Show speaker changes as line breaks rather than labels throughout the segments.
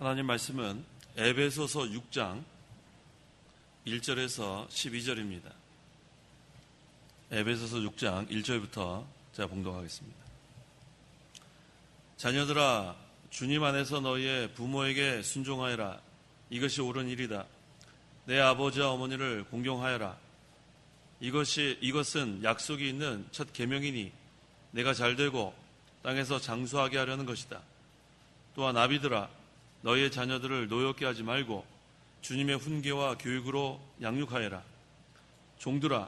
하나님 말씀은 에베소서 6장 1절에서 12절입니다. 에베소서 6장 1절부터 제가 봉독하겠습니다. 자녀들아, 주님 안에서 너희의 부모에게 순종하여라. 이것이 옳은 일이다. 내 아버지와 어머니를 공경하여라. 이것은 약속이 있는 첫 계명이니 내가 잘되고 땅에서 장수하게 하려는 것이다. 또한 아비들아, 너희의 자녀들을 노엽게 하지 말고 주님의 훈계와 교육으로 양육하여라. 종들아,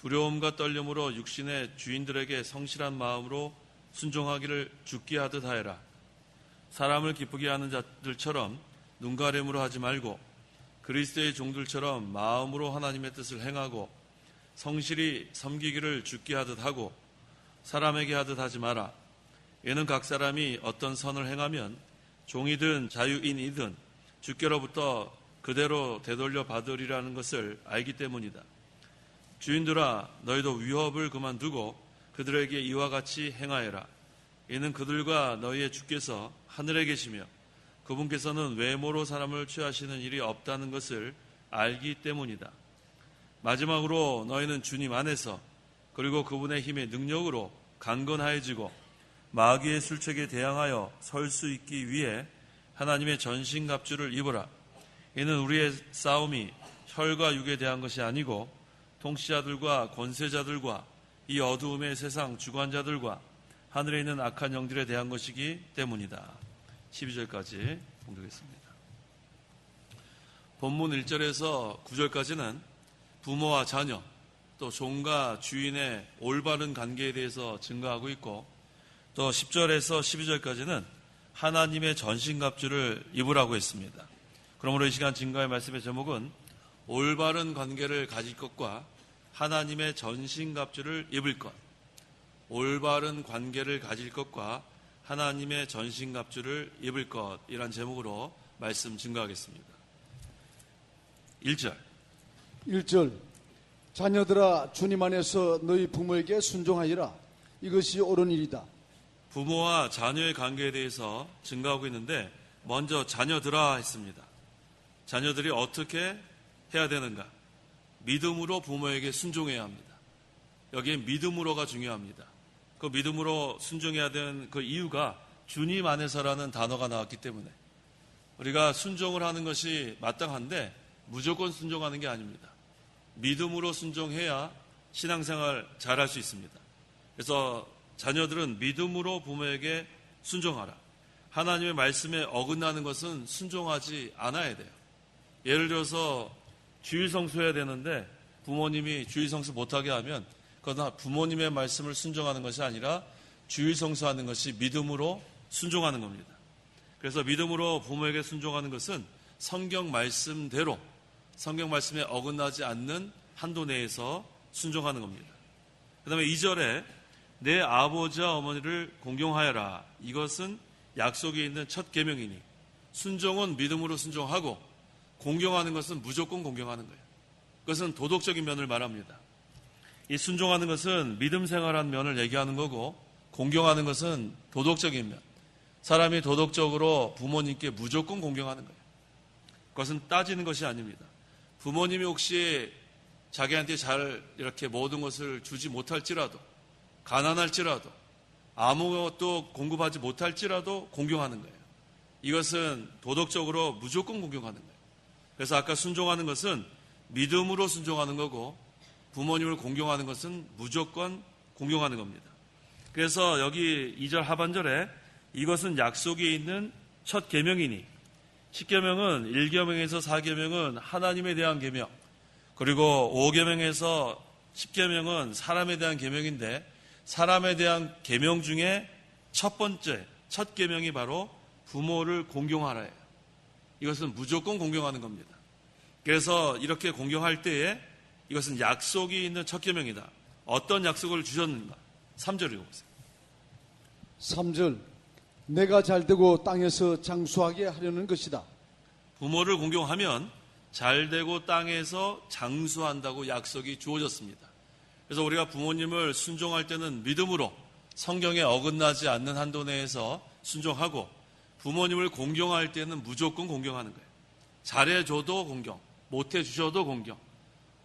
두려움과 떨림으로 육신의 주인들에게 성실한 마음으로 순종하기를 죽게 하듯 하여라. 사람을 기쁘게 하는 자들처럼 눈가림으로 하지 말고 그리스도의 종들처럼 마음으로 하나님의 뜻을 행하고 성실히 섬기기를 죽게 하듯 하고 사람에게 하듯 하지 마라. 이는 각 사람이 어떤 선을 행하면 종이든 자유인이든 주께로부터 그대로 되돌려 받으리라는 것을 알기 때문이다. 주인들아, 너희도 위협을 그만두고 그들에게 이와 같이 행하여라. 이는 그들과 너희의 주께서 하늘에 계시며 그분께서는 외모로 사람을 취하시는 일이 없다는 것을 알기 때문이다. 마지막으로 너희는 주님 안에서 그리고 그분의 힘의 능력으로 강건하여지고 마귀의 술책에 대항하여 설 수 있기 위해 하나님의 전신갑주를 입으라. 이는 우리의 싸움이 혈과 육에 대한 것이 아니고 통치자들과 권세자들과 이 어두움의 세상 주관자들과 하늘에 있는 악한 영들에 대한 것이기 때문이다. 12절까지 봉독했습니다. 본문 1절에서 9절까지는 부모와 자녀, 또 종과 주인의 올바른 관계에 대해서 증거하고 있고, 또 10절에서 12절까지는 하나님의 전신갑주를 입으라고 했습니다. 그러므로 이 시간 증거의 말씀의 제목은 올바른 관계를 가질 것과 하나님의 전신갑주를 입을 것, 올바른 관계를 가질 것과 하나님의 전신갑주를 입을 것이란 제목으로 말씀 증거하겠습니다. 1절
자녀들아, 주님 안에서 너희 부모에게 순종하여라. 이것이 옳은 일이다.
부모와 자녀의 관계에 대해서 증거하고 있는데, 먼저 자녀들아 했습니다. 자녀들이 어떻게 해야 되는가? 믿음으로 부모에게 순종해야 합니다. 여기에 믿음으로가 중요합니다. 그 믿음으로 순종해야 되는 그 이유가 주님 안에서라는 단어가 나왔기 때문에 우리가 순종을 하는 것이 마땅한데 무조건 순종하는 게 아닙니다. 믿음으로 순종해야 신앙생활 잘할 수 있습니다. 그래서 자녀들은 믿음으로 부모에게 순종하라. 하나님의 말씀에 어긋나는 것은 순종하지 않아야 돼요. 예를 들어서 주일 성수해야 되는데 부모님이 주일 성수 못하게 하면 그건 부모님의 말씀을 순종하는 것이 아니라 주일 성수하는 것이 믿음으로 순종하는 겁니다. 그래서 믿음으로 부모에게 순종하는 것은 성경 말씀대로, 성경 말씀에 어긋나지 않는 한도 내에서 순종하는 겁니다. 그 다음에 2절에 내 아버지와 어머니를 공경하여라. 이것은 약속이 있는 첫 계명이니 순종은 믿음으로 순종하고 공경하는 것은 무조건 공경하는 거예요. 그것은 도덕적인 면을 말합니다. 이 순종하는 것은 믿음 생활한 면을 얘기하는 거고, 공경하는 것은 도덕적인 면, 사람이 도덕적으로 부모님께 무조건 공경하는 거예요. 그것은 따지는 것이 아닙니다. 부모님이 혹시 자기한테 잘 이렇게 모든 것을 주지 못할지라도, 가난할지라도, 아무것도 공급하지 못할지라도 공경하는 거예요. 이것은 도덕적으로 무조건 공경하는 거예요. 그래서 아까 순종하는 것은 믿음으로 순종하는 거고, 부모님을 공경하는 것은 무조건 공경하는 겁니다. 그래서 여기 2절 하반절에 이것은 약속이 있는 첫 계명이니, 10계명은 1계명에서 4계명은 하나님에 대한 계명, 그리고 5계명에서 10계명은 사람에 대한 계명인데, 사람에 대한 계명 중에 첫 번째, 첫 계명이 바로 부모를 공경하라예요. 이것은 무조건 공경하는 겁니다. 그래서 이렇게 공경할 때에 이것은 약속이 있는 첫 계명이다. 어떤 약속을 주셨는가? 3절 읽어보세요.
3절 내가 잘되고 땅에서 장수하게 하려는 것이다.
부모를 공경하면 잘되고 땅에서 장수한다고 약속이 주어졌습니다. 그래서 우리가 부모님을 순종할 때는 믿음으로 성경에 어긋나지 않는 한도 내에서 순종하고, 부모님을 공경할 때는 무조건 공경하는 거예요. 잘해줘도 공경, 못해주셔도 공경.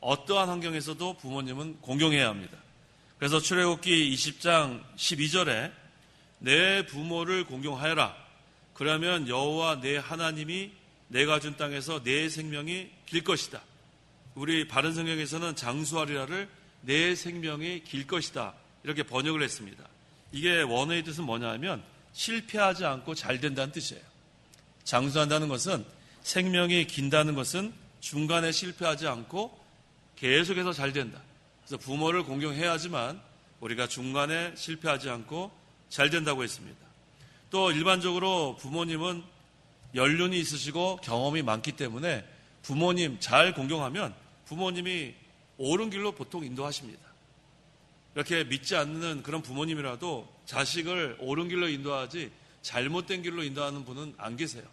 어떠한 환경에서도 부모님은 공경해야 합니다. 그래서 출애굽기 20장 12절에 내 부모를 공경하여라. 그러면 여호와 내 하나님이 내가 준 땅에서 내 생명이 길 것이다. 우리 바른 성경에서는 장수하리라를 내 생명이 길 것이다. 이렇게 번역을 했습니다. 이게 원어의 뜻은 뭐냐 하면 실패하지 않고 잘 된다는 뜻이에요. 장수한다는 것은 생명이 긴다는 것은 중간에 실패하지 않고 계속해서 잘 된다. 그래서 부모를 공경해야지만 우리가 중간에 실패하지 않고 잘 된다고 했습니다. 또 일반적으로 부모님은 연륜이 있으시고 경험이 많기 때문에 부모님 잘 공경하면 부모님이 옳은 길로 보통 인도하십니다. 이렇게 믿지 않는 그런 부모님이라도 자식을 옳은 길로 인도하지 잘못된 길로 인도하는 분은 안 계세요.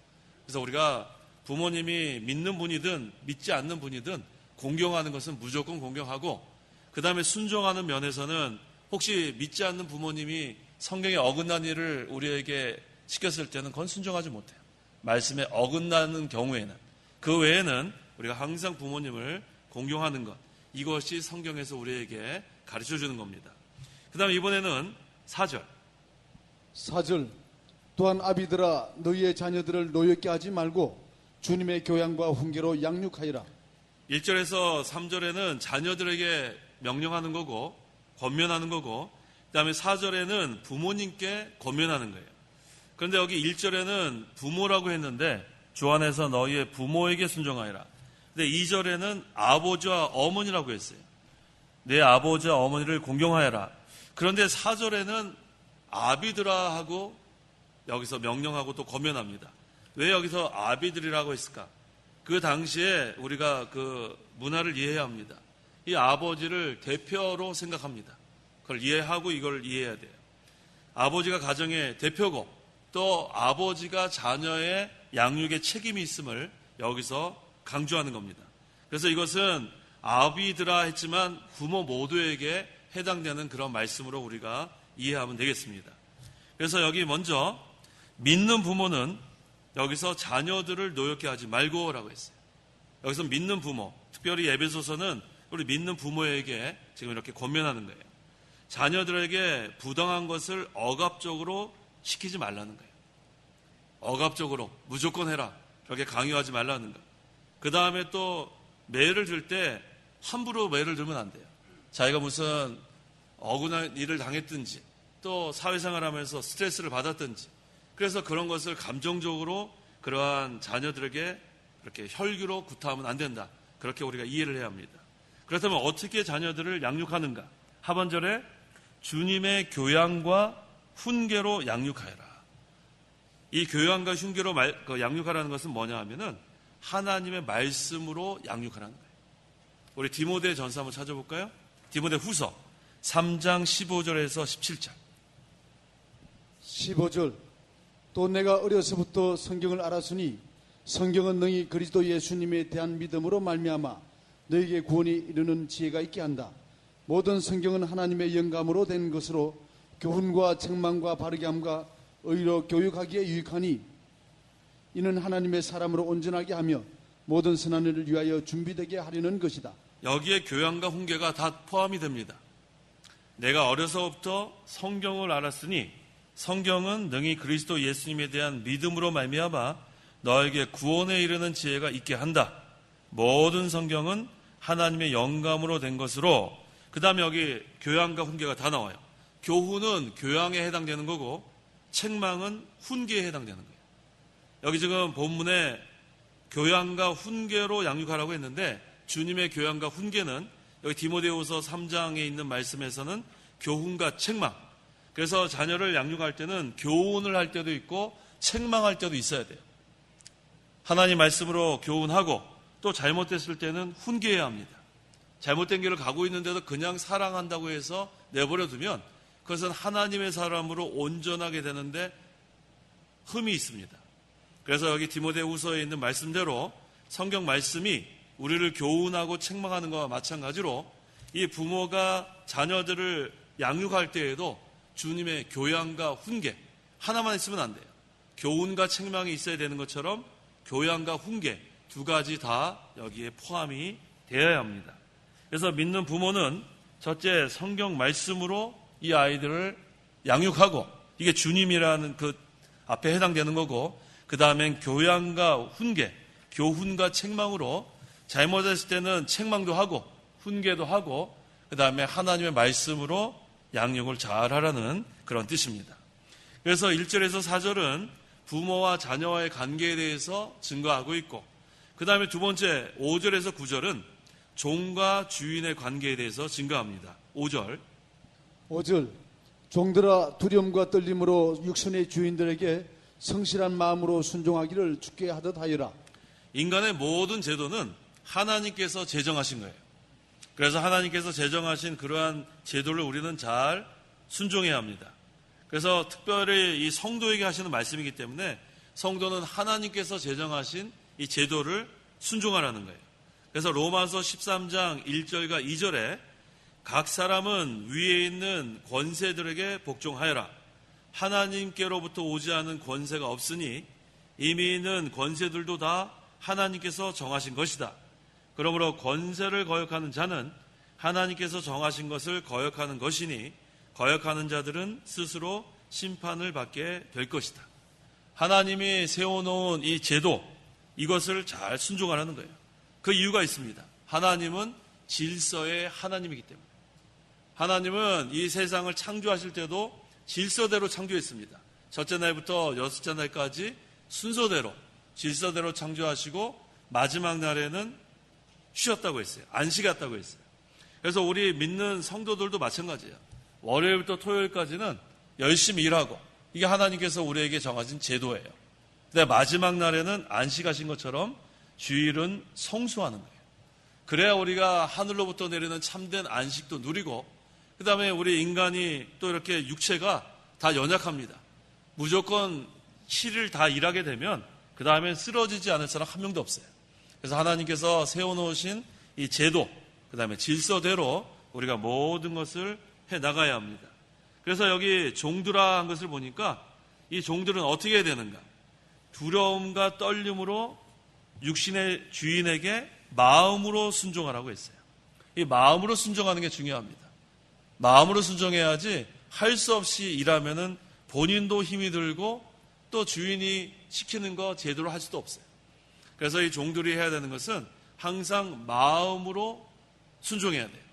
그래서 우리가 부모님이 믿는 분이든 믿지 않는 분이든 공경하는 것은 무조건 공경하고, 그 다음에 순종하는 면에서는 혹시 믿지 않는 부모님이 성경에 어긋난 일을 우리에게 시켰을 때는 그건 순종하지 못해요. 말씀에 어긋나는 경우에는, 그 외에는 우리가 항상 부모님을 공경하는 것, 이것이 성경에서 우리에게 가르쳐주는 겁니다. 그 다음에 이번에는 4절.
4절. 또한 아비들아 너희의 자녀들을 노엽게 하지 말고 주님의 교양과 훈계로 양육하여라.
1절에서 3절에는 자녀들에게 명령하는 거고 권면하는 거고, 그 다음에 4절에는 부모님께 권면하는 거예요. 그런데 여기 1절에는 부모라고 했는데 주 안에서 너희의 부모에게 순종하여라. 근데 2절에는 아버지와 어머니라고 했어요. 내 아버지와 어머니를 공경하여라. 그런데 4절에는 아비들아 하고 여기서 명령하고 또 권면합니다. 왜 여기서 아비들이라고 했을까? 그 당시에 우리가 그 문화를 이해해야 합니다. 이 아버지를 대표로 생각합니다. 그걸 이해하고 이걸 이해해야 돼요. 아버지가 가정의 대표고 또 아버지가 자녀의 양육에 책임이 있음을 여기서 강조하는 겁니다. 그래서 이것은 아비들아 했지만 부모 모두에게 해당되는 그런 말씀으로 우리가 이해하면 되겠습니다. 그래서 여기 먼저 믿는 부모는 여기서 자녀들을 노엽게 하지 말고라고 했어요. 여기서 믿는 부모, 특별히 에베소서는 우리 믿는 부모에게 지금 이렇게 권면하는 거예요. 자녀들에게 부당한 것을 억압적으로 시키지 말라는 거예요. 억압적으로 무조건 해라, 그렇게 강요하지 말라는 거. 그 다음에 또 매를 들 때 함부로 매를 들면 안 돼요. 자기가 무슨 억울한 일을 당했든지 또 사회생활하면서 스트레스를 받았든지, 그래서 그런 것을 감정적으로 그러한 자녀들에게 그렇게 혈기로 구타하면 안 된다. 그렇게 우리가 이해를 해야 합니다. 그렇다면 어떻게 자녀들을 양육하는가? 하반절에 주님의 교양과 훈계로 양육하여라. 이 교양과 훈계로 양육하라는 것은 뭐냐 하면은 하나님의 말씀으로 양육하라는 거예요. 우리 디모데 전서 한번 찾아볼까요? 디모데 후서 3장 15절에서 17절.
15절. 또 내가 어려서부터 성경을 알았으니 성경은 너희 그리스도 예수님에 대한 믿음으로 말미암아 너희에게 구원이 이르는 지혜가 있게 한다. 모든 성경은 하나님의 영감으로 된 것으로 교훈과 책망과 바르게 함과 의로 교육하기에 유익하니 이는 하나님의 사람으로 온전하게 하며 모든 선한 일을 위하여 준비되게 하려는 것이다.
여기에 교양과 훈계가 다 포함이 됩니다. 내가 어려서부터 성경을 알았으니 성경은 능히 그리스도 예수님에 대한 믿음으로 말미암아 너에게 구원에 이르는 지혜가 있게 한다. 모든 성경은 하나님의 영감으로 된 것으로, 그 다음에 여기 교양과 훈계가 다 나와요. 교훈은 교양에 해당되는 거고 책망은 훈계에 해당되는 거예요. 여기 지금 본문에 교양과 훈계로 양육하라고 했는데 주님의 교양과 훈계는 여기 디모데후서 3장에 있는 말씀에서는 교훈과 책망. 그래서 자녀를 양육할 때는 교훈을 할 때도 있고 책망할 때도 있어야 돼요. 하나님 말씀으로 교훈하고 또 잘못됐을 때는 훈계해야 합니다. 잘못된 길을 가고 있는데도 그냥 사랑한다고 해서 내버려 두면 그것은 하나님의 사람으로 온전하게 되는데 흠이 있습니다. 그래서 여기 디모데후서에 있는 말씀대로 성경 말씀이 우리를 교훈하고 책망하는 것과 마찬가지로 이 부모가 자녀들을 양육할 때에도 주님의 교양과 훈계 하나만 있으면 안 돼요. 교훈과 책망이 있어야 되는 것처럼 교양과 훈계 두 가지 다 여기에 포함이 되어야 합니다. 그래서 믿는 부모는 첫째 성경 말씀으로 이 아이들을 양육하고, 이게 주님이라는 그 앞에 해당되는 거고, 그 다음엔 교양과 훈계, 교훈과 책망으로 잘못했을 때는 책망도 하고 훈계도 하고, 그 다음에 하나님의 말씀으로 양육을 잘 하라는 그런 뜻입니다. 그래서 1절에서 4절은 부모와 자녀와의 관계에 대해서 증거하고 있고, 그 다음에 두 번째 5절에서 9절은 종과 주인의 관계에 대해서 증거합니다. 5절
5절 종들아 두려움과 떨림으로 육신의 주인들에게 성실한 마음으로 순종하기를 주께 하듯 하여라.
인간의 모든 제도는 하나님께서 제정하신 거예요. 그래서 하나님께서 제정하신 그러한 제도를 우리는 잘 순종해야 합니다. 그래서 특별히 이 성도에게 하시는 말씀이기 때문에 성도는 하나님께서 제정하신 이 제도를 순종하라는 거예요. 그래서 로마서 13장 1절과 2절에 각 사람은 위에 있는 권세들에게 복종하여라. 하나님께로부터 오지 않은 권세가 없으니 이미 있는 권세들도 다 하나님께서 정하신 것이다. 그러므로 권세를 거역하는 자는 하나님께서 정하신 것을 거역하는 것이니 거역하는 자들은 스스로 심판을 받게 될 것이다. 하나님이 세워놓은 이 제도, 이것을 잘 순종하라는 거예요. 그 이유가 있습니다. 하나님은 질서의 하나님이기 때문에. 하나님은 이 세상을 창조하실 때도 질서대로 창조했습니다. 첫째 날부터 여섯째 날까지 순서대로, 질서대로 창조하시고 마지막 날에는 쉬었다고 했어요. 안식했다고 했어요. 그래서 우리 믿는 성도들도 마찬가지예요. 월요일부터 토요일까지는 열심히 일하고, 이게 하나님께서 우리에게 정하신 제도예요. 근데 마지막 날에는 안식하신 것처럼 주일은 성수하는 거예요. 그래야 우리가 하늘로부터 내리는 참된 안식도 누리고, 그 다음에 우리 인간이 또 이렇게 육체가 다 연약합니다. 무조건 7일 다 일하게 되면 그 다음에 쓰러지지 않을 사람 한 명도 없어요. 그래서 하나님께서 세워놓으신 이 제도, 그 다음에 질서대로 우리가 모든 것을 해나가야 합니다. 그래서 여기 종들아 한 것을 보니까 이 종들은 어떻게 해야 되는가? 두려움과 떨림으로 육신의 주인에게 마음으로 순종하라고 했어요. 이 마음으로 순종하는 게 중요합니다. 마음으로 순종해야지 할 수 없이 일하면은 본인도 힘이 들고 또 주인이 시키는 거 제대로 할 수도 없어요. 그래서 이 종들이 해야 되는 것은 항상 마음으로 순종해야 돼요.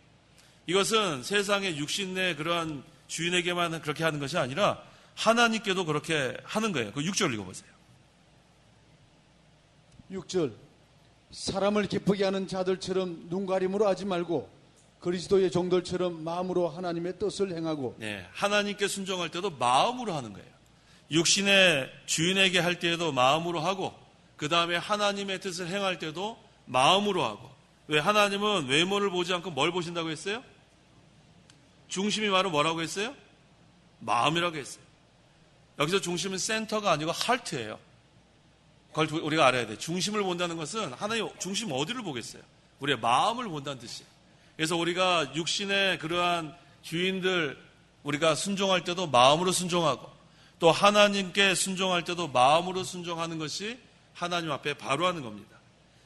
이것은 세상의 육신 내 그러한 주인에게만 그렇게 하는 것이 아니라 하나님께도 그렇게 하는 거예요. 그 6절 읽어보세요.
6절 사람을 기쁘게 하는 자들처럼 눈가림으로 하지 말고 그리스도의 종들처럼 마음으로 하나님의 뜻을 행하고.
네, 하나님께 순종할 때도 마음으로 하는 거예요. 육신의 주인에게 할 때에도 마음으로 하고, 그 다음에 하나님의 뜻을 행할 때도 마음으로 하고. 왜? 하나님은 외모를 보지 않고 뭘 보신다고 했어요? 중심이 바로 뭐라고 했어요? 마음이라고 했어요. 여기서 중심은 센터가 아니고 하트예요. 그걸 우리가 알아야 돼요. 중심을 본다는 것은 하나님 중심 어디를 보겠어요? 우리의 마음을 본다는 뜻이에요. 그래서 우리가 육신의 그러한 주인들 우리가 순종할 때도 마음으로 순종하고, 또 하나님께 순종할 때도 마음으로 순종하는 것이 하나님 앞에 바로 하는 겁니다.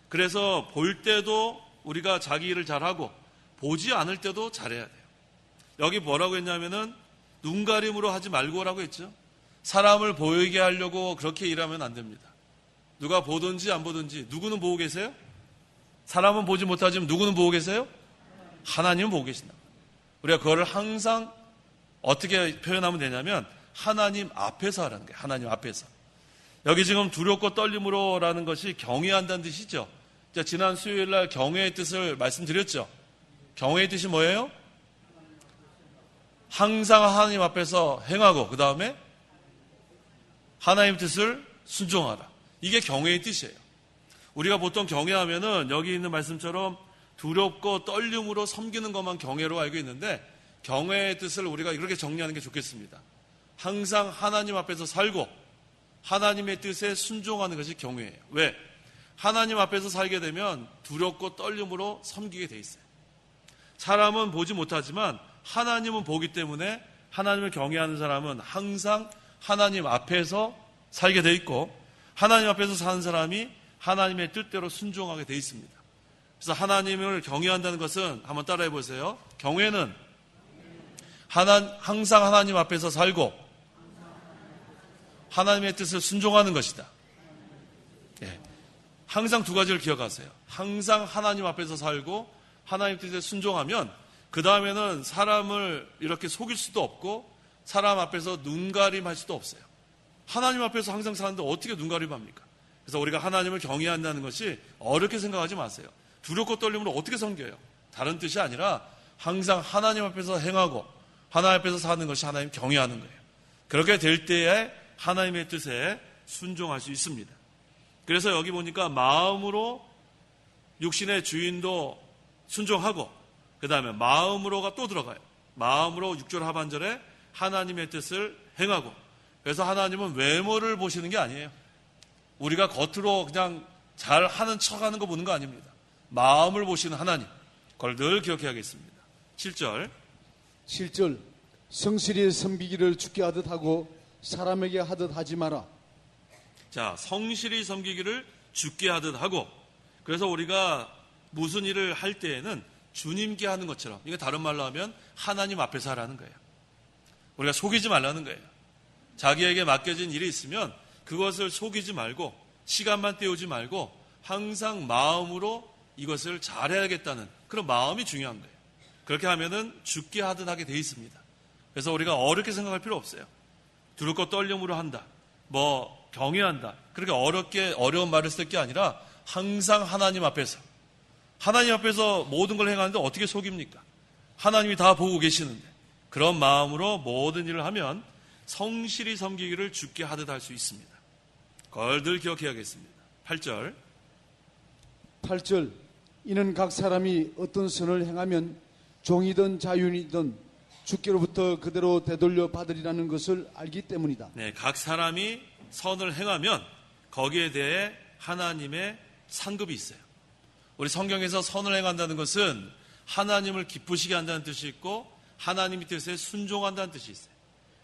그래서 볼 때도 우리가 자기 일을 잘하고 보지 않을 때도 잘해야 돼요. 여기 뭐라고 했냐면은 눈가림으로 하지 말고라고 했죠. 사람을 보이게 하려고 그렇게 일하면 안 됩니다. 누가 보든지 안 보든지 누구는 보고 계세요? 사람은 보지 못하지만 누구는 보고 계세요? 하나님은 보고 계신다. 우리가 그거를 항상 어떻게 표현하면 되냐면 하나님 앞에서 하라는 거예요. 하나님 앞에서. 여기 지금 두렵고 떨림으로라는 것이 경외한다는 뜻이죠. 자, 지난 수요일 날 경외의 뜻을 말씀드렸죠. 경외의 뜻이 뭐예요? 항상 하나님 앞에서 행하고 그 다음에 하나님 뜻을 순종하라. 이게 경외의 뜻이에요. 우리가 보통 경외하면은 여기 있는 말씀처럼 두렵고 떨림으로 섬기는 것만 경외로 알고 있는데, 경외의 뜻을 우리가 이렇게 정리하는 게 좋겠습니다. 항상 하나님 앞에서 살고 하나님의 뜻에 순종하는 것이 경외예요. 왜? 하나님 앞에서 살게 되면 두렵고 떨림으로 섬기게 돼 있어요. 사람은 보지 못하지만 하나님은 보기 때문에 하나님을 경외하는 사람은 항상 하나님 앞에서 살게 돼 있고 하나님 앞에서 사는 사람이 하나님의 뜻대로 순종하게 돼 있습니다. 그래서 하나님을 경외한다는 것은 한번 따라해 보세요. 경외는 항상 하나님 앞에서 살고 하나님의 뜻을 순종하는 것이다. 예. 항상 두 가지를 기억하세요. 항상 하나님 앞에서 살고 하나님 뜻에 순종하면 그 다음에는 사람을 이렇게 속일 수도 없고 사람 앞에서 눈가림할 수도 없어요. 하나님 앞에서 항상 사는데 어떻게 눈가림합니까? 그래서 우리가 하나님을 경외한다는 것이 어렵게 생각하지 마세요. 두렵고 떨림으로 어떻게 섬겨요? 다른 뜻이 아니라 항상 하나님 앞에서 행하고 하나님 앞에서 사는 것이 하나님 경외하는 거예요. 그렇게 될 때에 하나님의 뜻에 순종할 수 있습니다. 그래서 여기 보니까 마음으로 육신의 주인도 순종하고 그 다음에 마음으로가 또 들어가요. 마음으로 6절 하반절에 하나님의 뜻을 행하고. 그래서 하나님은 외모를 보시는 게 아니에요. 우리가 겉으로 그냥 잘하는 척하는 거 보는 거 아닙니다. 마음을 보시는 하나님, 그걸 늘 기억해야겠습니다. 7절
7절 성실히 섬기기를 주께 하듯 하고 사람에게 하듯 하지 마라.
자, 성실히 섬기기를 주께 하듯 하고. 그래서 우리가 무슨 일을 할 때에는 주님께 하는 것처럼, 이거 다른 말로 하면 하나님 앞에서 하라는 거예요. 우리가 속이지 말라는 거예요. 자기에게 맡겨진 일이 있으면 그것을 속이지 말고 시간만 때우지 말고 항상 마음으로 이것을 잘해야겠다는 그런 마음이 중요한 거예요. 그렇게 하면은 주께 하듯 하게 돼 있습니다. 그래서 우리가 어렵게 생각할 필요 없어요. 두렵고 떨림으로 한다, 뭐 경외한다, 그렇게 어려운 말을 쓸 게 아니라 항상 하나님 앞에서 모든 걸 행하는데 어떻게 속입니까? 하나님이 다 보고 계시는데 그런 마음으로 모든 일을 하면 성실히 섬기기를 주께 하듯 할 수 있습니다. 그걸 늘 기억해야겠습니다. 8절
8절 이는 각 사람이 어떤 선을 행하면 종이든 자유인이든 주께로부터 그대로 되돌려 받으리라는 것을 알기 때문이다.
네, 각 사람이 선을 행하면 거기에 대해 하나님의 상급이 있어요. 우리 성경에서 선을 행한다는 것은 하나님을 기쁘시게 한다는 뜻이 있고 하나님의 뜻에 순종한다는 뜻이 있어요.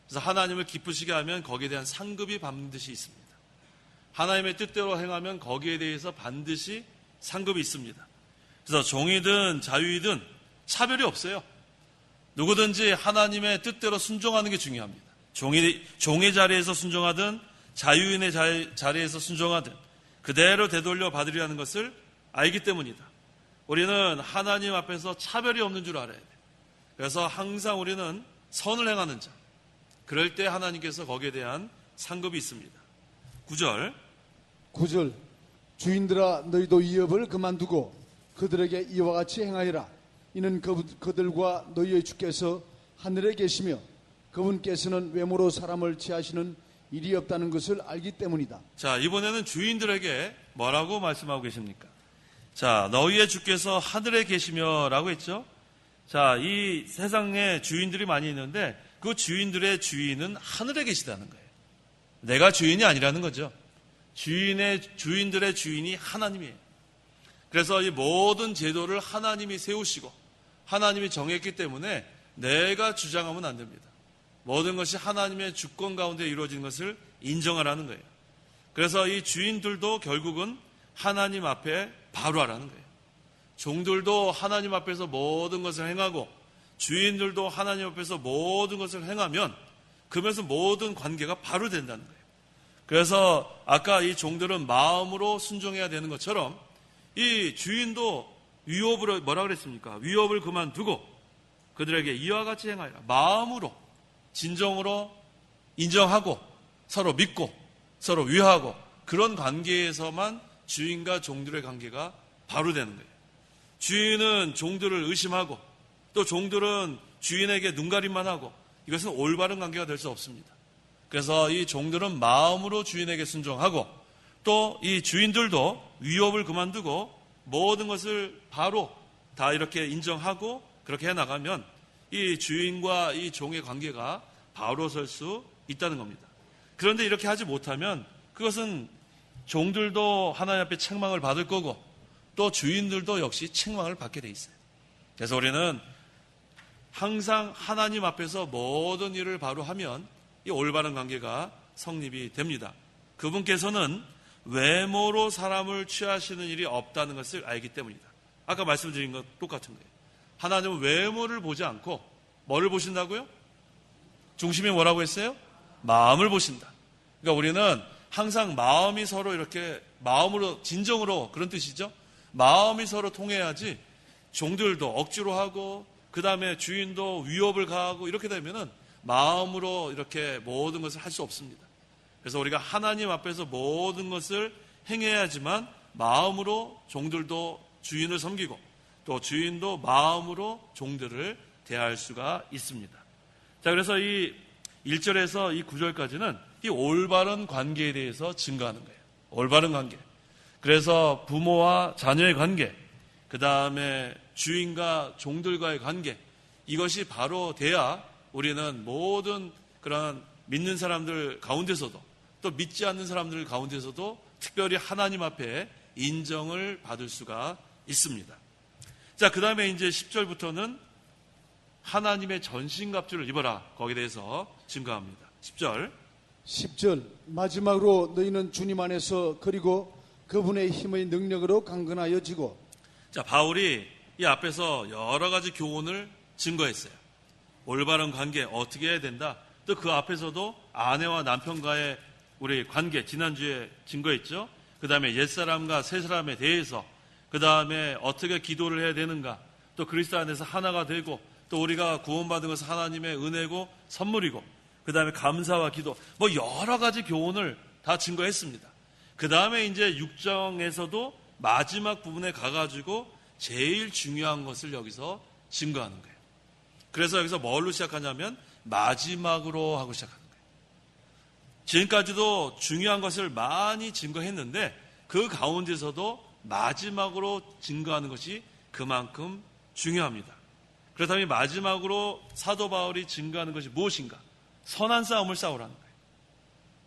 그래서 하나님을 기쁘시게 하면 거기에 대한 상급이 반드시 있습니다. 하나님의 뜻대로 행하면 거기에 대해서 반드시 상급이 있습니다. 그래서 종이든 자유이든 차별이 없어요. 누구든지 하나님의 뜻대로 순종하는 게 중요합니다. 종의 자리에서 순종하든 자유인의 자리에서 순종하든 그대로 되돌려 받으려는 것을 알기 때문이다. 우리는 하나님 앞에서 차별이 없는 줄 알아야 돼요. 그래서 항상 우리는 선을 행하는 자, 그럴 때 하나님께서 거기에 대한 상급이 있습니다. 9절
주인들아 너희도 이업을 그만두고 그들에게 이와 같이 행하여라. 이는 그들과 너희의 주께서 하늘에 계시며 그분께서는 외모로 사람을 취하시는 일이 없다는 것을 알기 때문이다.
자, 이번에는 주인들에게 뭐라고 말씀하고 계십니까? 자, 너희의 주께서 하늘에 계시며 라고 했죠. 자, 이 세상에 주인들이 많이 있는데 그 주인들의 주인은 하늘에 계시다는 거예요. 내가 주인이 아니라는 거죠. 주인들의 주인이 하나님이에요. 그래서 이 모든 제도를 하나님이 세우시고 하나님이 정했기 때문에 내가 주장하면 안 됩니다. 모든 것이 하나님의 주권 가운데 이루어진 것을 인정하라는 거예요. 그래서 이 주인들도 결국은 하나님 앞에 바로 하라는 거예요. 종들도 하나님 앞에서 모든 것을 행하고 주인들도 하나님 앞에서 모든 것을 행하면 그러면서 모든 관계가 바로 된다는 거예요. 그래서 아까 이 종들은 마음으로 순종해야 되는 것처럼 이 주인도 위협을 뭐라 그랬습니까? 위협을 그만두고 그들에게 이와 같이 행하여라. 마음으로 진정으로 인정하고 서로 믿고 서로 위하고 그런 관계에서만 주인과 종들의 관계가 바로 되는 거예요. 주인은 종들을 의심하고 또 종들은 주인에게 눈가림만 하고 이것은 올바른 관계가 될 수 없습니다. 그래서 이 종들은 마음으로 주인에게 순종하고 또 이 주인들도 위협을 그만두고 모든 것을 바로 다 이렇게 인정하고 그렇게 해나가면 이 주인과 이 종의 관계가 바로 설 수 있다는 겁니다. 그런데 이렇게 하지 못하면 그것은 종들도 하나님 앞에 책망을 받을 거고 또 주인들도 역시 책망을 받게 돼 있어요. 그래서 우리는 항상 하나님 앞에서 모든 일을 바로 하면 이 올바른 관계가 성립이 됩니다. 그분께서는 외모로 사람을 취하시는 일이 없다는 것을 알기 때문이다. 아까 말씀드린 것 똑같은 거예요. 하나님은 외모를 보지 않고 뭐를 보신다고요? 중심이 뭐라고 했어요? 마음을 보신다. 그러니까 우리는 항상 마음이 서로 이렇게 마음으로 진정으로 그런 뜻이죠. 마음이 서로 통해야지 종들도 억지로 하고 그 다음에 주인도 위협을 가하고 이렇게 되면은 마음으로 이렇게 모든 것을 할 수 없습니다. 그래서 우리가 하나님 앞에서 모든 것을 행해야지만 마음으로 종들도 주인을 섬기고 또 주인도 마음으로 종들을 대할 수가 있습니다. 자, 그래서 이 1절에서 이 9절까지는 이 올바른 관계에 대해서 증거하는 거예요. 올바른 관계. 그래서 부모와 자녀의 관계, 그 다음에 주인과 종들과의 관계, 이것이 바로 돼야 우리는 모든 그런 믿는 사람들 가운데서도 또 믿지 않는 사람들 가운데서도 특별히 하나님 앞에 인정을 받을 수가 있습니다. 자, 그 다음에 이제 10절부터는 하나님의 전신갑주를 입어라. 거기에 대해서 증거합니다. 10절
마지막으로 너희는 주님 안에서 그리고 그분의 힘의 능력으로 강건하여지고.
자, 바울이 이 앞에서 여러 가지 교훈을 증거했어요. 올바른 관계 어떻게 해야 된다. 또 그 앞에서도 아내와 남편과의 우리 관계 지난주에 증거했죠. 그 다음에 옛사람과 새사람에 대해서, 그 다음에 어떻게 기도를 해야 되는가, 또 그리스도 안에서 하나가 되고 또 우리가 구원받은 것은 하나님의 은혜고 선물이고, 그 다음에 감사와 기도, 뭐 여러 가지 교훈을 다 증거했습니다. 그 다음에 이제 6장에서도 마지막 부분에 가가지고 제일 중요한 것을 여기서 증거하는 거예요. 그래서 여기서 뭘로 시작하냐면 마지막으로 하고 시작하는 거예요. 지금까지도 중요한 것을 많이 증거했는데 그 가운데서도 마지막으로 증거하는 것이 그만큼 중요합니다. 그렇다면 마지막으로 사도 바울이 증거하는 것이 무엇인가? 선한 싸움을 싸우라는 거예요.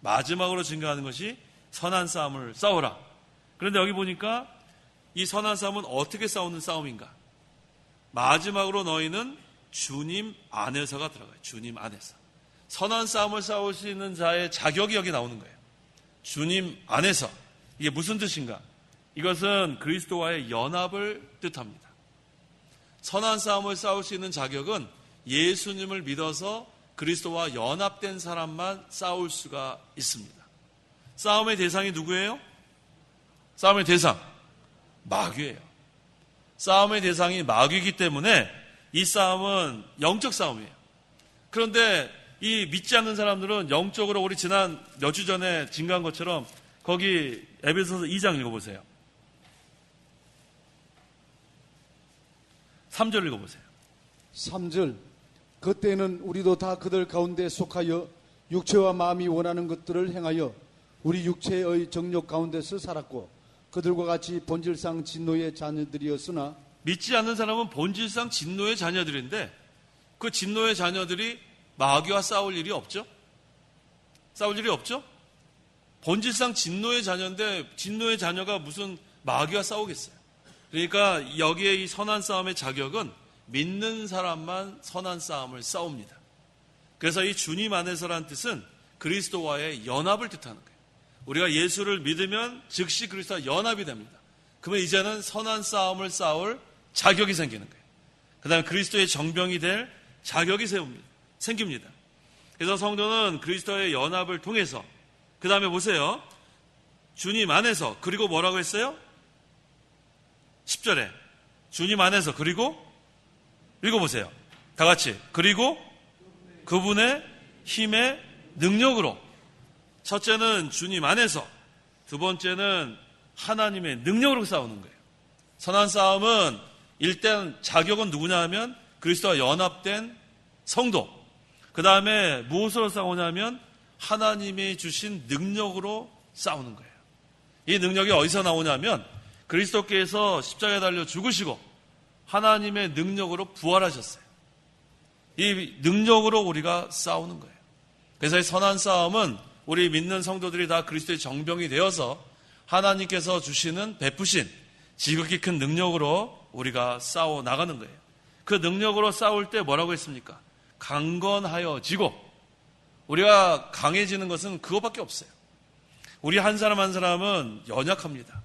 마지막으로 증거하는 것이 선한 싸움을 싸우라. 그런데 여기 보니까 이 선한 싸움은 어떻게 싸우는 싸움인가? 마지막으로 너희는 주님 안에서가 들어가요. 주님 안에서. 선한 싸움을 싸울 수 있는 자의 자격이 여기 나오는 거예요. 주님 안에서. 이게 무슨 뜻인가? 이것은 그리스도와의 연합을 뜻합니다. 선한 싸움을 싸울 수 있는 자격은 예수님을 믿어서 그리스도와 연합된 사람만 싸울 수가 있습니다. 싸움의 대상이 누구예요? 싸움의 대상, 마귀예요. 싸움의 대상이 마귀이기 때문에 이 싸움은 영적 싸움이에요. 그런데 이 믿지 않는 사람들은 영적으로 우리 지난 몇 주 전에 증거한 것처럼 거기 에베소서 2장 읽어보세요. 3절 읽어보세요.
3절 그때는 우리도 다 그들 가운데 속하여 육체와 마음이 원하는 것들을 행하여 우리 육체의 정욕 가운데서 살았고 그들과 같이 본질상 진노의 자녀들이었으나.
믿지 않는 사람은 본질상 진노의 자녀들인데 그 진노의 자녀들이 마귀와 싸울 일이 없죠? 싸울 일이 없죠? 본질상 진노의 자녀인데 진노의 자녀가 무슨 마귀와 싸우겠어요? 그러니까 여기에 이 선한 싸움의 자격은 믿는 사람만 선한 싸움을 싸웁니다. 그래서 이 주님 안에서란 뜻은 그리스도와의 연합을 뜻하는 거예요. 우리가 예수를 믿으면 즉시 그리스도와 연합이 됩니다. 그러면 이제는 선한 싸움을 싸울 자격이 생기는 거예요. 그 다음에 그리스도의 정병이 될 자격이 생깁니다. 그래서 성도는 그리스도의 연합을 통해서, 그 다음에 보세요. 주님 안에서, 그리고 뭐라고 했어요? 10절에 주님 안에서, 그리고 읽어보세요. 다 같이. 그리고 그분의 힘의 능력으로. 첫째는 주님 안에서, 두 번째는 하나님의 능력으로 싸우는 거예요. 선한 싸움은 일단 자격은 누구냐 하면 그리스도와 연합된 성도. 그 다음에 무엇으로 싸우냐면 하나님이 주신 능력으로 싸우는 거예요. 이 능력이 어디서 나오냐면 그리스도께서 십자가에 달려 죽으시고 하나님의 능력으로 부활하셨어요. 이 능력으로 우리가 싸우는 거예요. 그래서 이 선한 싸움은 우리 믿는 성도들이 다 그리스도의 정병이 되어서 하나님께서 주시는 베푸신 지극히 큰 능력으로 우리가 싸워 나가는 거예요. 그 능력으로 싸울 때 뭐라고 했습니까? 강건하여지고. 우리가 강해지는 것은 그것밖에 없어요. 우리 한 사람 한 사람은 연약합니다.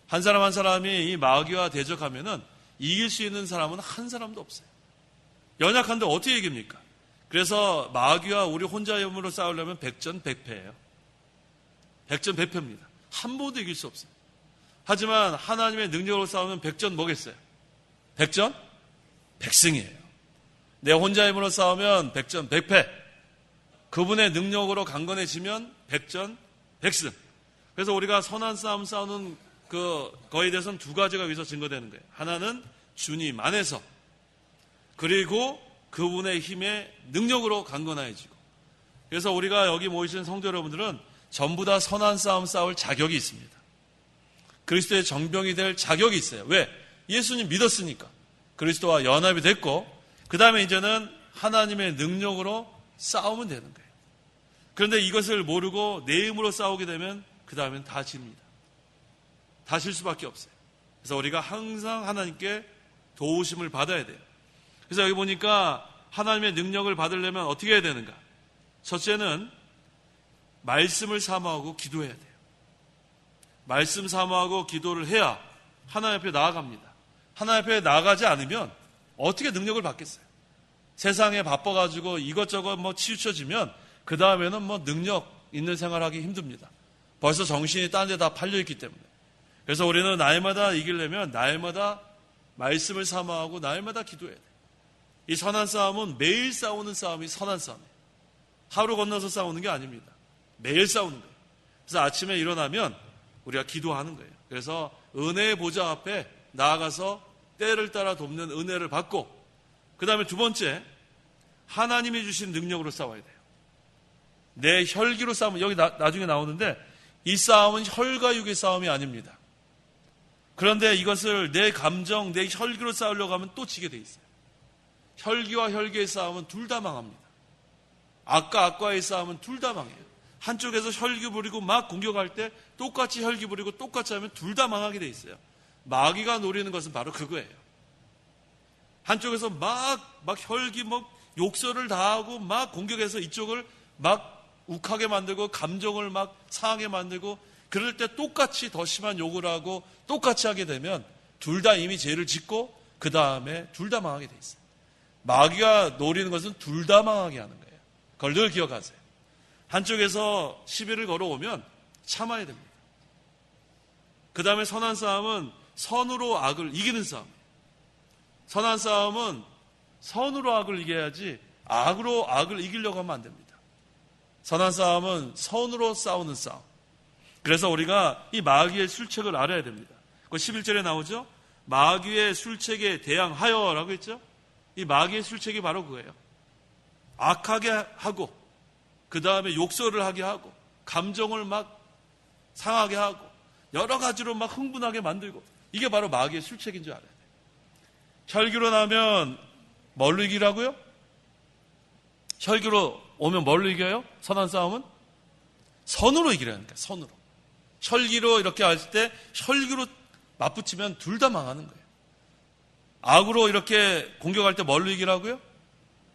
한 사람 한 사람이 이 마귀와 대적하면은 이길 수 있는 사람은 한 사람도 없어요. 연약한데 어떻게 이깁니까? 그래서 마귀와 우리 혼자 힘으로 싸우려면 백전백패예요. 백전백패입니다. 한 번도 이길 수 없어요. 하지만 하나님의 능력으로 싸우면 백전 뭐겠어요? 백전 백승이에요. 내 혼자 힘으로 싸우면 백전백패. 그분의 능력으로 강건해지면 백전백승. 그래서 우리가 선한 싸움 싸우는 거에 대해서는 두 가지가 여기서 증거되는 거예요. 하나는 주님 안에서, 그리고 그분의 힘의 능력으로 강건해지고. 그래서 우리가 여기 모이신 성도 여러분들은 전부 다 선한 싸움 싸울 자격이 있습니다. 그리스도의 정병이 될 자격이 있어요. 왜? 예수님 믿었으니까. 그리스도와 연합이 됐고, 그 다음에 이제는 하나님의 능력으로 싸우면 되는 거예요. 그런데 이것을 모르고 내 힘으로 싸우게 되면 그 다음엔 다 집니다. 다 질 수밖에 없어요. 그래서 우리가 항상 하나님께 도우심을 받아야 돼요. 그래서 여기 보니까 하나님의 능력을 받으려면 어떻게 해야 되는가? 첫째는 말씀을 사모하고 기도해야 돼요. 말씀 사모하고 기도를 해야 하나님 앞에 나아갑니다. 하나님 앞에 나아가지 않으면 어떻게 능력을 받겠어요? 세상에 바빠가지고 이것저것 치우쳐지면 그 다음에는 능력 있는 생활하기 힘듭니다. 벌써 정신이 딴 데 다 팔려있기 때문에. 그래서 우리는 날마다 이기려면 날마다 말씀을 사모하고 날마다 기도해야 돼요. 이 선한 싸움은 매일 싸우는 싸움이 선한 싸움이에요. 하루 건너서 싸우는 게 아닙니다. 매일 싸우는 거예요. 그래서 아침에 일어나면 우리가 기도하는 거예요. 그래서 은혜의 보좌 앞에 나아가서 때를 따라 돕는 은혜를 받고, 그 다음에 두 번째, 하나님이 주신 능력으로 싸워야 돼요. 내 혈기로 싸우면, 여기 나중에 나오는데, 이 싸움은 혈과 육의 싸움이 아닙니다. 그런데 이것을 내 감정, 내 혈기로 싸우려고 하면 또 지게 돼 있어요. 혈기와 혈기의 싸움은 둘 다 망합니다. 악과 악과의 싸움은 둘 다 망해요. 한쪽에서 혈기 부리고 막 공격할 때 똑같이 혈기 부리고 똑같이 하면 둘 다 망하게 돼 있어요. 마귀가 노리는 것은 바로 그거예요. 한쪽에서 막 혈기 욕설을 다하고 막 공격해서 이쪽을 막 욱하게 만들고 감정을 막 상하게 만들고, 그럴 때 똑같이 더 심한 욕을 하고 똑같이 하게 되면 둘 다 이미 죄를 짓고 그 다음에 둘 다 망하게 돼 있어요. 마귀가 노리는 것은 둘 다 망하게 하는 거예요. 그걸 늘 기억하세요. 한쪽에서 시비를 걸어오면 참아야 됩니다. 그 다음에 선한 싸움은 선으로 악을 이기는 싸움이에요. 선한 싸움은 선으로 악을 이겨야지 악으로 악을 이기려고 하면 안 됩니다. 선한 싸움은 선으로 싸우는 싸움. 그래서 우리가 이 마귀의 술책을 알아야 됩니다. 그 11절에 나오죠? 마귀의 술책에 대항하여라고 했죠? 이 마귀의 술책이 바로 그거예요. 악하게 하고, 그 다음에 욕설을 하게 하고, 감정을 막 상하게 하고, 여러 가지로 막 흥분하게 만들고, 이게 바로 마귀의 술책인 줄 알아야 돼요. 혈기로 나면 뭘로 이기라고요? 혈기로 오면 뭘로 이겨요? 선한 싸움은? 선으로 이기라니까, 선으로. 혈기로 이렇게 할 때 혈기로 맞붙이면 둘 다 망하는 거예요. 악으로 이렇게 공격할 때 뭘로 이기라고요?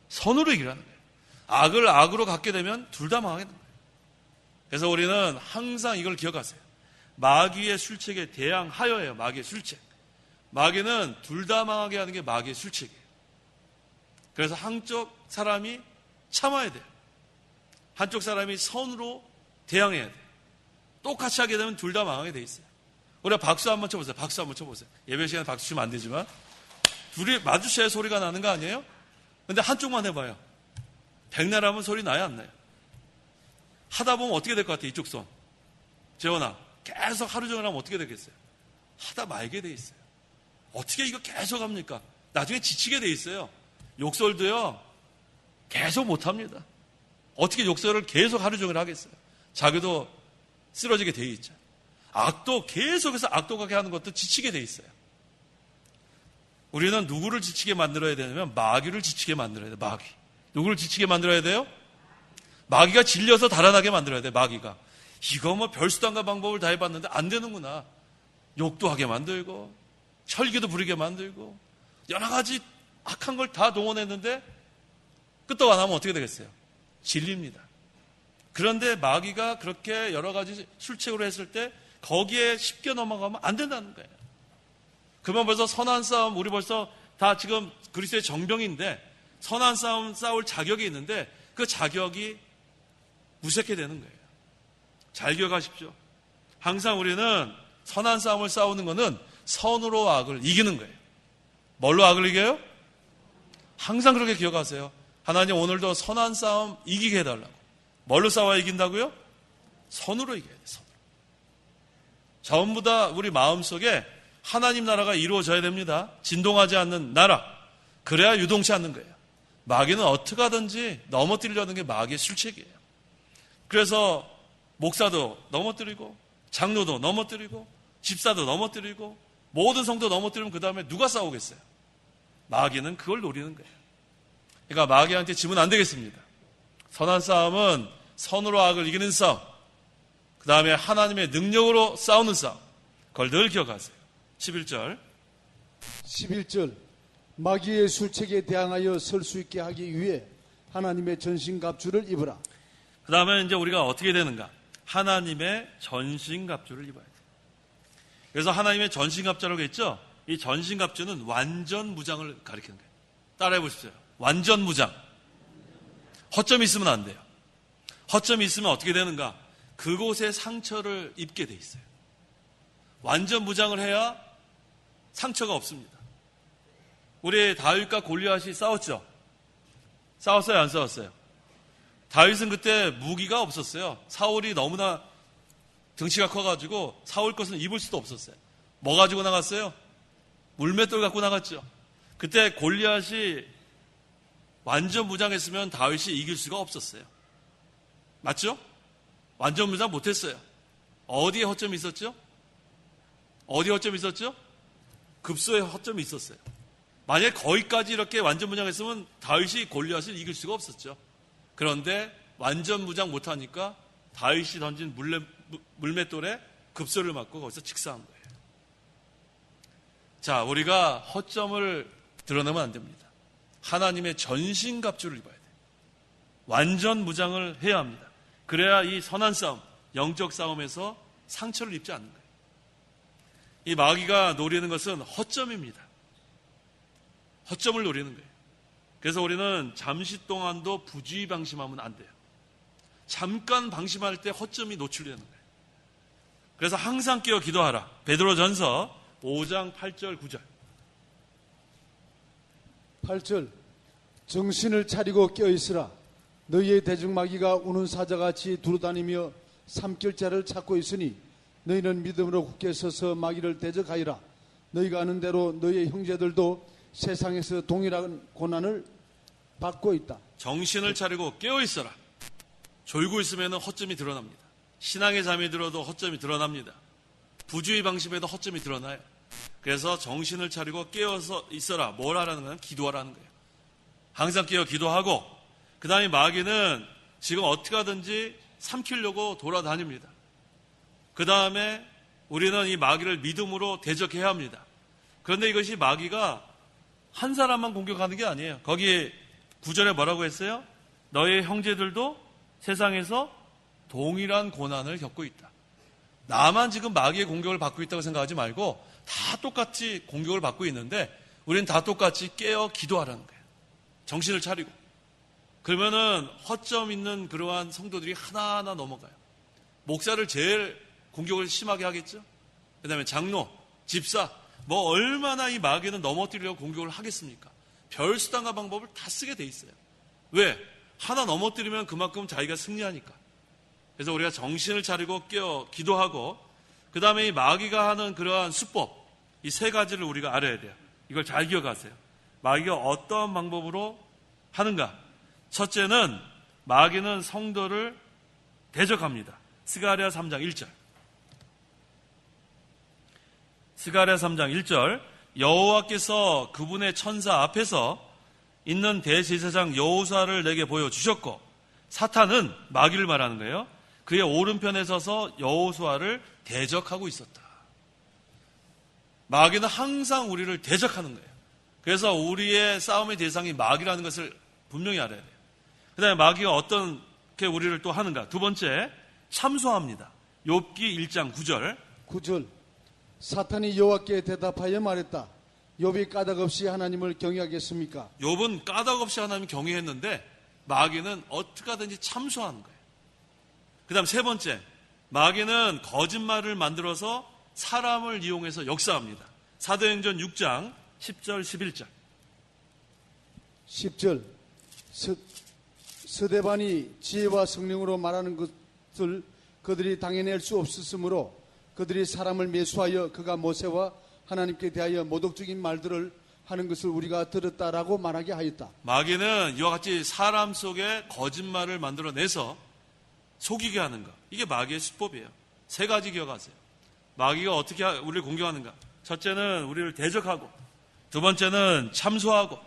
선으로 이기라는 거예요. 악을 악으로 갖게 되면 둘 다 망하게 됩니다. 그래서 우리는 항상 이걸 기억하세요. 마귀의 술책에 대항하여예요. 마귀의 술책. 마귀는 둘 다 망하게 하는 게 마귀의 술책이에요. 그래서 한쪽 사람이 참아야 돼요. 한쪽 사람이 선으로 대항해야 돼요. 똑같이 하게 되면 둘 다 망하게 돼 있어요. 우리가 박수 한번 쳐보세요. 박수 한번 쳐보세요. 예배 시간에 박수 치면 안 되지만 둘이 마주쳐야 소리가 나는 거 아니에요? 근데 한쪽만 해봐요. 백날하면 소리 나요, 안 나요? 하다 보면 어떻게 될 것 같아요? 이쪽 손. 재원아, 계속 하루 종일 하면 어떻게 되겠어요? 하다 말게 돼 있어요. 어떻게 이거 계속 합니까? 나중에 지치게 돼 있어요. 욕설도요, 계속 못 합니다. 어떻게 욕설을 계속 하루 종일 하겠어요? 자기도 쓰러지게 돼 있죠. 악도 계속해서 악독하게 하는 것도 지치게 돼 있어요. 우리는 누구를 지치게 만들어야 되냐면 마귀를 지치게 만들어야 돼요. 마귀. 누구를 지치게 만들어야 돼요? 마귀가 질려서 달아나게 만들어야 돼요. 마귀가. 이거 별수단과 방법을 다 해봤는데 안 되는구나. 욕도 하게 만들고 혈기도 부리게 만들고 여러 가지 악한 걸 다 동원했는데 끄떡 안 하면 어떻게 되겠어요? 질립니다. 그런데 마귀가 그렇게 여러 가지 술책으로 했을 때 거기에 쉽게 넘어가면 안 된다는 거예요. 그러면 벌써 선한 싸움, 우리 벌써 다 지금 그리스도의 정병인데 선한 싸움 싸울 자격이 있는데 그 자격이 무색해 되는 거예요. 잘 기억하십시오. 항상 우리는 선한 싸움을 싸우는 것은 선으로 악을 이기는 거예요. 뭘로 악을 이겨요? 항상 그렇게 기억하세요. 하나님 오늘도 선한 싸움 이기게 해달라고. 뭘로 싸워야 이긴다고요? 선으로 이겨야 돼요. 선으로. 전부 다 우리 마음속에 하나님 나라가 이루어져야 됩니다. 진동하지 않는 나라. 그래야 유동치 않는 거예요. 마귀는 어떻게 하든지 넘어뜨리려는 게 마귀의 술책이에요. 그래서 목사도 넘어뜨리고 장로도 넘어뜨리고 집사도 넘어뜨리고 모든 성도 넘어뜨리면 그 다음에 누가 싸우겠어요? 마귀는 그걸 노리는 거예요. 그러니까 마귀한테 지면 안 되겠습니다. 선한 싸움은 선으로 악을 이기는 싸움, 그 다음에 하나님의 능력으로 싸우는 싸움, 그걸 늘 기억하세요. 11절
마귀의 술책에 대항하여 설 수 있게 하기 위해 하나님의 전신갑주를 입으라.
그 다음에 이제 우리가 어떻게 되는가? 하나님의 전신갑주를 입어야 돼요. 그래서 하나님의 전신갑주라고 했죠? 이 전신갑주는 완전 무장을 가리키는 거예요. 따라해 보십시오. 완전 무장. 허점이 있으면 안 돼요. 허점이 있으면 어떻게 되는가? 그곳에 상처를 입게 돼 있어요. 완전 무장을 해야 상처가 없습니다. 우리 다윗과 골리앗이 싸웠죠? 싸웠어요? 안 싸웠어요? 다윗은 그때 무기가 없었어요. 사울이 너무나 등치가 커가지고 사울 것은 입을 수도 없었어요. 뭐 가지고 나갔어요? 물맷돌 갖고 나갔죠. 그때 골리앗이 완전 무장했으면 다윗이 이길 수가 없었어요. 맞죠? 완전 무장 못했어요. 어디에 허점이 있었죠? 어디에 허점이 있었죠? 급소에 허점이 있었어요. 만약에 거기까지 이렇게 완전 무장했으면 다윗이 골리앗을 이길 수가 없었죠. 그런데 완전 무장 못하니까 다윗이 던진 물맷돌에 급소를 맞고 거기서 직사한 거예요. 자, 우리가 허점을 드러내면 안 됩니다. 하나님의 전신갑주를 입어야 돼요. 완전 무장을 해야 합니다. 그래야 이 선한 싸움, 영적 싸움에서 상처를 입지 않는 거예요. 이 마귀가 노리는 것은 허점입니다. 허점을 노리는 거예요. 그래서 우리는 잠시 동안도 부주의 방심하면 안 돼요. 잠깐 방심할 때 허점이 노출되는 거예요. 그래서 항상 깨어 기도하라. 베드로전서 5장 8절 9절.
8절 정신을 차리고 깨어있으라. 너희의 대적마귀가 우는 사자같이 두루다니며 삼킬 자를 찾고 있으니 너희는 믿음으로 굳게 서서 마귀를 대적하리라. 너희가 아는 대로 너희의 형제들도 세상에서 동일한 고난을 받고 있다.
정신을 차리고 깨어 있어라. 졸고 있으면 허점이 드러납니다. 신앙의 잠이 들어도 허점이 드러납니다. 부주의 방심에도 허점이 드러나요. 그래서 정신을 차리고 깨어서 있어라. 뭘 하라는 거는 기도하라는 거예요. 항상 깨어 기도하고, 그 다음에 마귀는 지금 어떻게 하든지 삼키려고 돌아다닙니다. 그 다음에 우리는 이 마귀를 믿음으로 대적해야 합니다. 그런데 이것이 마귀가 한 사람만 공격하는 게 아니에요. 거기 9절에 뭐라고 했어요? 너의 형제들도 세상에서 동일한 고난을 겪고 있다. 나만 지금 마귀의 공격을 받고 있다고 생각하지 말고 다 똑같이 공격을 받고 있는데 우리는 다 똑같이 깨어 기도하라는 거예요. 정신을 차리고. 그러면은 허점 있는 그러한 성도들이 하나하나 넘어가요. 목사를 제일 공격을 심하게 하겠죠? 그 다음에 장로, 집사, 뭐 얼마나 이 마귀는 넘어뜨리려고 공격을 하겠습니까? 별 수단과 방법을 다 쓰게 돼 있어요. 왜? 하나 넘어뜨리면 그만큼 자기가 승리하니까. 그래서 우리가 정신을 차리고 깨어 기도하고, 그 다음에 이 마귀가 하는 그러한 수법, 이 세 가지를 우리가 알아야 돼요. 이걸 잘 기억하세요. 마귀가 어떠한 방법으로 하는가? 첫째는 마귀는 성도를 대적합니다. 스가랴 3장 1절. 스가랴 3장 1절. 여호와께서 그분의 천사 앞에서 있는 대제사장 여호수아를 내게 보여주셨고, 사탄은 마귀를 말하는 거예요. 그의 오른편에 서서 여호수아를 대적하고 있었다. 마귀는 항상 우리를 대적하는 거예요. 그래서 우리의 싸움의 대상이 마귀라는 것을 분명히 알아야 돼요. 그 다음에 마귀가 어떤 어떻게 우리를 또 하는가? 두 번째, 참소합니다. 욥기 1장 9절.
9절 사탄이 여호와께 대답하여 말했다. 욥이 까닭없이 하나님을 경외하겠습니까?
욥은 까닭없이 하나님 경외했는데 마귀는 어떻게 하든지 참소하는 거예요. 그 다음 세 번째, 마귀는 거짓말을 만들어서 사람을 이용해서 역사합니다. 사도행전 6장 10절 11절.
10절 스데반이 지혜와 성령으로 말하는 것을 그들이 당해낼 수 없었으므로 그들이 사람을 매수하여 그가 모세와 하나님께 대하여 모독적인 말들을 하는 것을 우리가 들었다라고 말하게 하였다.
마귀는 이와 같이 사람 속에 거짓말을 만들어내서 속이게 하는 것. 이게 마귀의 수법이에요. 세 가지 기억하세요. 마귀가 어떻게 우리를 공격하는가? 첫째는 우리를 대적하고, 두 번째는 참소하고,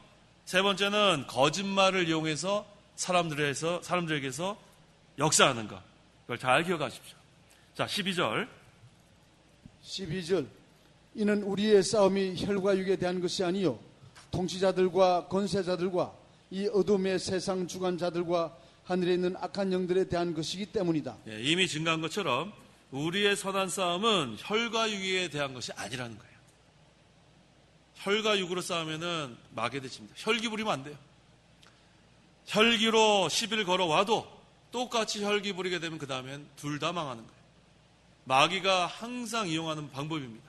세 번째는 거짓말을 이용해서 사람들에게서 역사하는 것. 그걸 잘 기억하십시오. 자, 12절.
이는 우리의 싸움이 혈과 육에 대한 것이 아니요 통치자들과 권세자들과 이 어둠의 세상 주관자들과 하늘에 있는 악한 영들에 대한 것이기 때문이다.
예, 이미 증가한 것처럼 우리의 선한 싸움은 혈과 육에 대한 것이 아니라는 거예요. 혈과 육으로 싸우면은 마귀에 집니다. 혈기 부리면 안 돼요. 혈기로 시비를 걸어와도 똑같이 혈기 부리게 되면 그 다음엔 둘 다 망하는 거예요. 마귀가 항상 이용하는 방법입니다.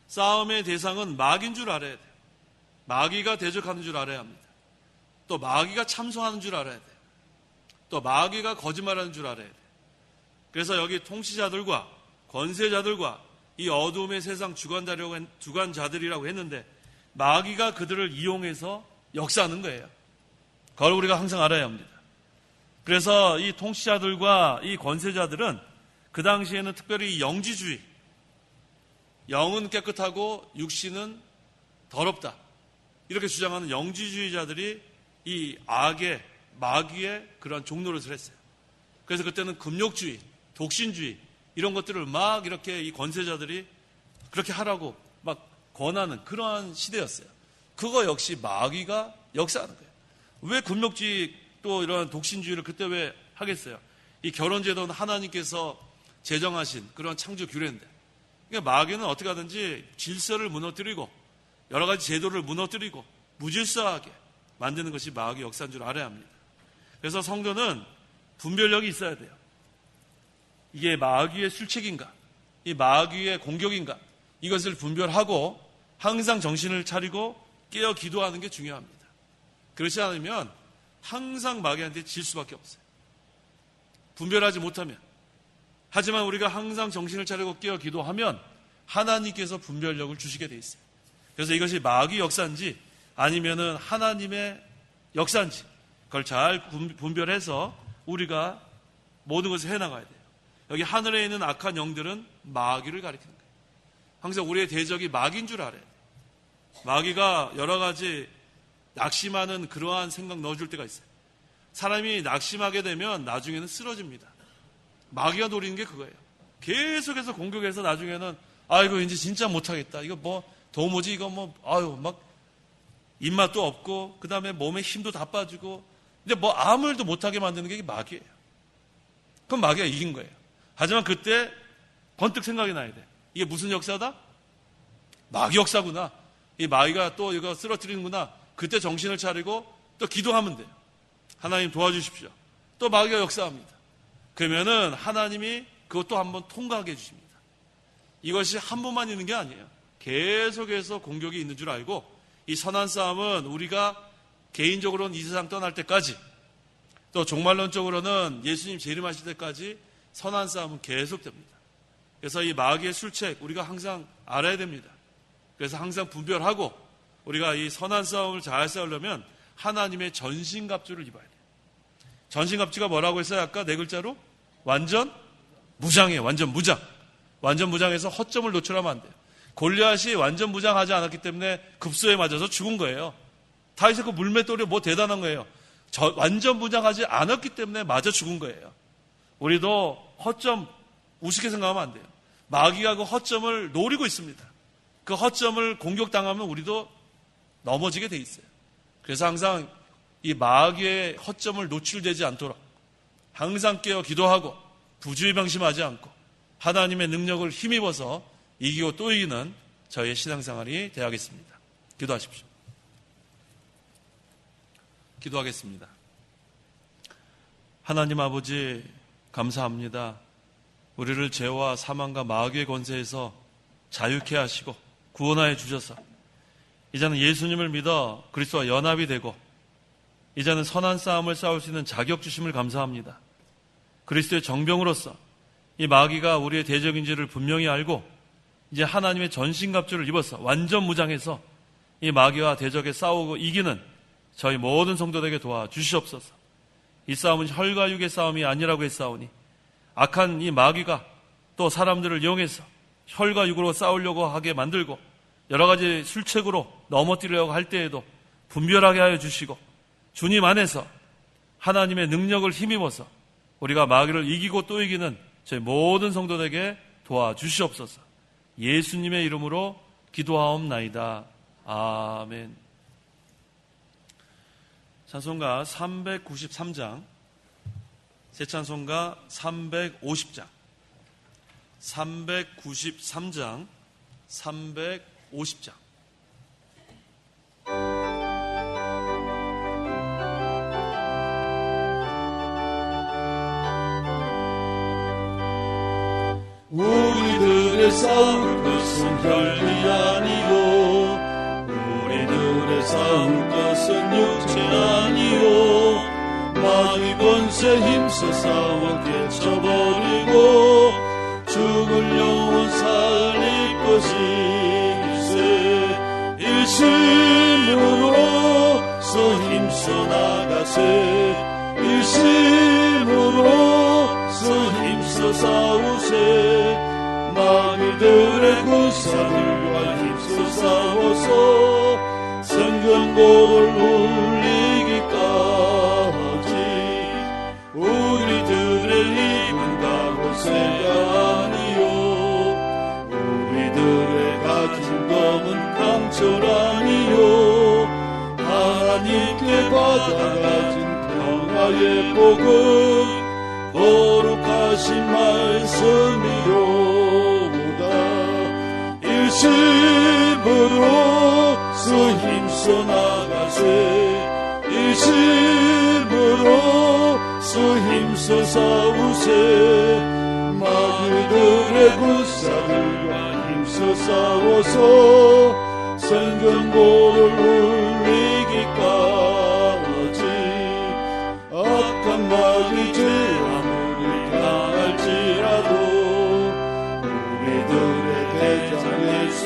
싸움의 대상은 마귀인 줄 알아야 돼요. 마귀가 대적하는 줄 알아야 합니다. 또 마귀가 참소하는 줄 알아야 돼요. 또 마귀가 거짓말하는 줄 알아야 돼요. 그래서 여기 통치자들과 권세자들과 이 어두움의 세상 주관자들이라고 했는데 마귀가 그들을 이용해서 역사하는 거예요. 그걸 우리가 항상 알아야 합니다. 그래서 이 통치자들과 이 권세자들은 그 당시에는 특별히 영지주의, 영은 깨끗하고 육신은 더럽다, 이렇게 주장하는 영지주의자들이 이 악의, 마귀의 그러한 종노릇을 했어요. 그래서 그때는 금욕주의, 독신주의 이런 것들을 막 이렇게 이 권세자들이 그렇게 하라고 막 권하는 그러한 시대였어요. 그거 역시 마귀가 역사하는 거예요. 왜 금욕주의 또 이런 독신주의를 그때 왜 하겠어요? 이 결혼제도는 하나님께서 제정하신 그런 창조 규례인데, 그러니까 마귀는 어떻게 하든지 질서를 무너뜨리고 여러 가지 제도를 무너뜨리고 무질서하게 만드는 것이 마귀 역사인 줄 알아야 합니다. 그래서 성도는 분별력이 있어야 돼요. 이게 마귀의 술책인가, 이 마귀의 공격인가, 이것을 분별하고 항상 정신을 차리고 깨어 기도하는 게 중요합니다. 그렇지 않으면 항상 마귀한테 질 수밖에 없어요. 분별하지 못하면. 하지만 우리가 항상 정신을 차리고 깨어 기도하면 하나님께서 분별력을 주시게 돼 있어요. 그래서 이것이 마귀 역사인지 아니면은 하나님의 역사인지 그걸 잘 분별해서 우리가 모든 것을 해나가야 돼요. 여기 하늘에 있는 악한 영들은 마귀를 가리키는 거예요. 항상 우리의 대적이 마귀인 줄 알아야 돼요. 마귀가 여러 가지 낙심하는 그러한 생각 넣어줄 때가 있어요. 사람이 낙심하게 되면 나중에는 쓰러집니다. 마귀가 노리는 게 그거예요. 계속해서 공격해서 나중에는 아이고 이제 진짜 못하겠다. 이거 뭐 도무지 이거 뭐 아유 막 입맛도 없고 그 다음에 몸에 힘도 다 빠지고 이제 뭐 아무 일도 못하게 만드는 게 마귀예요. 그럼 마귀가 이긴 거예요. 하지만 그때 번뜩 생각이 나야 돼. 이게 무슨 역사다? 마귀 역사구나. 이 마귀가 또 이거 쓰러뜨리는구나. 그때 정신을 차리고 또 기도하면 돼요. 하나님 도와주십시오. 또 마귀가 역사합니다. 그러면은 하나님이 그것도 한번 통과하게 해주십니다. 이것이 한 번만 있는 게 아니에요. 계속해서 공격이 있는 줄 알고 이 선한 싸움은 우리가 개인적으로는 이 세상 떠날 때까지 또 종말론적으로는 예수님 재림하실 때까지 선한 싸움은 계속됩니다. 그래서 이 마귀의 술책 우리가 항상 알아야 됩니다. 그래서 항상 분별하고 우리가 이 선한 싸움을 잘 싸우려면 하나님의 전신갑주를 입어야 돼요. 전신갑주가 뭐라고 했어요? 아까 네 글자로? 완전 무장이에요. 완전 무장. 완전 무장해서 허점을 노출하면 안 돼요. 골리앗이 완전 무장하지 않았기 때문에 급소에 맞아서 죽은 거예요. 다윗의 그 물맷돌이 뭐 대단한 거예요. 완전 무장하지 않았기 때문에 맞아 죽은 거예요. 우리도 허점 우습게 생각하면 안 돼요. 마귀가 그 허점을 노리고 있습니다. 그 허점을 공격당하면 우리도 넘어지게 돼 있어요. 그래서 항상 이 마귀의 허점을 노출되지 않도록 항상 깨어 기도하고 부주의방심하지 않고 하나님의 능력을 힘입어서 이기고 또 이기는 저희의 신앙생활이 되어야겠습니다. 기도하십시오. 기도하겠습니다. 하나님 아버지 감사합니다. 우리를 죄와 사망과 마귀의 권세에서 자유케 하시고 구원하여 주셔서 이제는 예수님을 믿어 그리스도와 연합이 되고 이제는 선한 싸움을 싸울 수 있는 자격 주심을 감사합니다. 그리스도의 정병으로서 이 마귀가 우리의 대적인지를 분명히 알고 이제 하나님의 전신갑주를 입어서 완전 무장해서 이 마귀와 대적에 싸우고 이기는 저희 모든 성도들에게 도와주시옵소서. 이 싸움은 혈과 육의 싸움이 아니라고 했사오니 악한 이 마귀가 또 사람들을 이용해서 혈과 육으로 싸우려고 하게 만들고 여러 가지 술책으로 넘어뜨리려고 할 때에도 분별하게 하여 주시고 주님 안에서 하나님의 능력을 힘입어서 우리가 마귀를 이기고 또 이기는 저희 모든 성도들에게 도와주시옵소서. 예수님의 이름으로 기도하옵나이다. 아멘. 찬송가 393장, 새 찬송가 350장, 393장, 350장.
우리들의 싸울 것은 혈이 아니요 우리들의 싸울 것은 육체 아니요 마귀 권세 힘써 싸워 깨쳐버리고 죽을 영혼 살릴 것이세 일심으로서 힘써 나가세 일심으로서 힘써 싸우세 마귀들의 군사들과 힘써 싸워서 성경고를 울리기까지 우리들의 힘은 가고세가 아니요 우리들의 가진 검은 강철 아니요 하나님께 받아가진 평화의 복음 거룩하신 말씀이로다 일심으로서 힘써 나가세 일심으로서 힘써 싸우세 마귀들의 군사들과 힘써 싸워서 성경고를 울리기까지 악한 마귀 죄 아무리 당할지라도 우리들의 대장 예수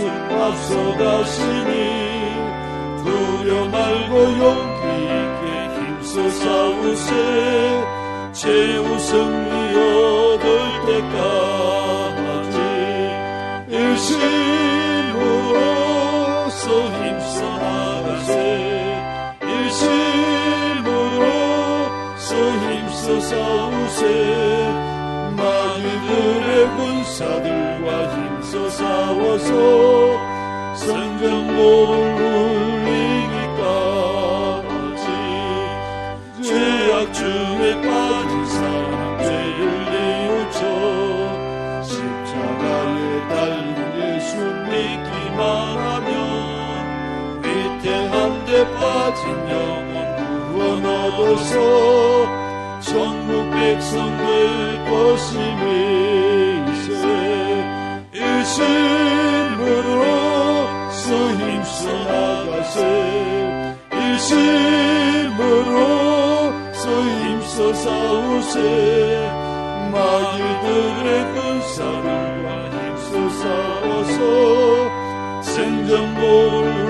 앞서가시니 두려 말고 용기 있게 힘써 싸우세 최후 승리 얻을 때까지 일심으로서 힘써 나가세 일심으로서 힘써 싸우세 마귀들의 군사들과 힘써 싸워서 성경고를 울리기까지 죄악 중에 빠진 사람 죄를 뉘우쳐 십자가에 달린 예수 믿기만 하면 위태한 데 빠진 영혼 구원 얻어서 천국 백성 될 것임이세 일심으로서 힘써 나가세 일심으로서 힘써 싸우세 마귀들의 군사들과 힘써 싸워서 생전고를